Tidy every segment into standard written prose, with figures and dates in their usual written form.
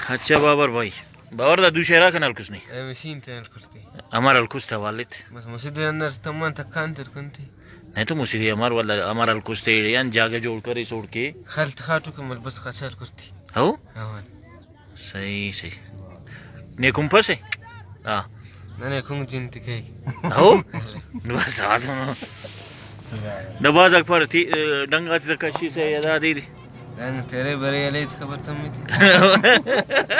अच्छा बाबर भाई बाबर दा दुशेरा कनाल कुछ नहीं मशीन तैयार करती हमारा कुछ था वालिद बस मस्जिद अंदर तमाम थकान तर कंती नहीं तो मुझे हमार वाला हमारा कुछ थे यान जाके जोड़ कर इस उड़ के खालत खाटू कमल बस खचाल करती हो हाँ सही सही ने कुंपस है हाँ नने खुंग जिंती कहीं हो बस आदम दबाज़ पर थी डंगा थी कशी से याद आती थी रंग तेरे बरे वाले खबर तुम थी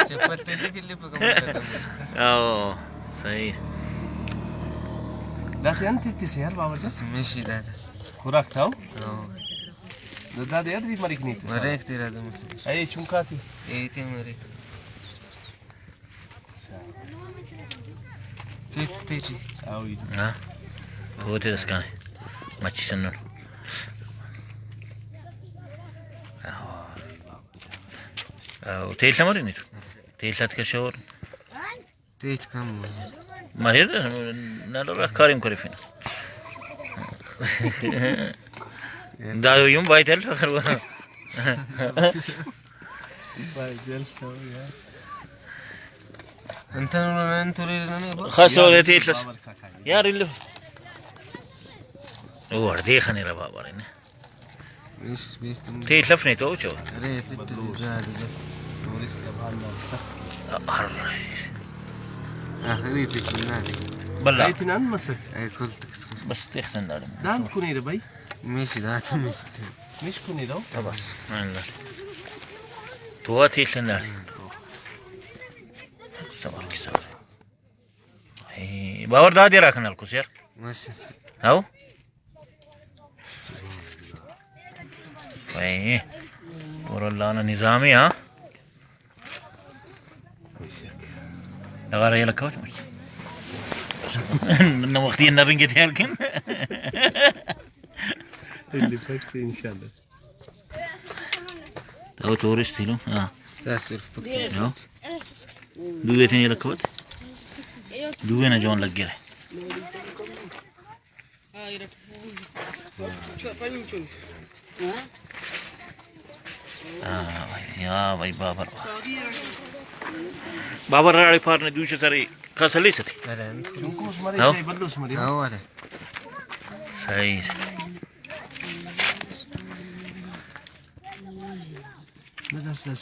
चप्पल तेरे के लिए पकड़ ओ सही दाते अंत इतने यार बाबर से मिशी दादा खुराक था हाँ दादा यार दी मरी नहीं तो मरे एक तेरा दम से अरे चुंका थी ये थे मरे कितने जी आओ हाँ वो थे दस काने मच्छी सन्नू तेल समझ नहीं तो तेल साथ का शोर तेज कम हुआ मरे ना तो रखारिम करे फिर दादू यूं बाई तेल तो करवा बाई जेल सो यार अंत उन्होंने थोड़ी ना खास हो गए तेल साथ यार इल्लो वो अर्धे खाने रहा बाबा ने बीस बीस तुम तेल लफ नहीं तो चो अरे सिट से ज़्यादा बस टूरिस्ट बांध सख्त आखिरी थी ना बल्ला आई थी नान मसक أي كل تكسكس बस تخن دارم नान كوني ربي ماشي ده ماشي مش كوني لو بس الله تو تخن دار سوال كسر اي باور دادي راكن الكوس يار ماشي هاو اي والله انا نظامي ها غير يلك كوت مش واخدين الرنجة يالكن اللي فكتي ان شاء الله تو تورستي له اه تأثير في بكتير اه دوغتين يلك كوت دوغنا جون لقيره يا भाई बाबर बाबर राड़ी फारने दूसरे सारे कसली से थी هلا أنت شنكوس مري أهو. شيء بلوس مري هو هلا सही لا لا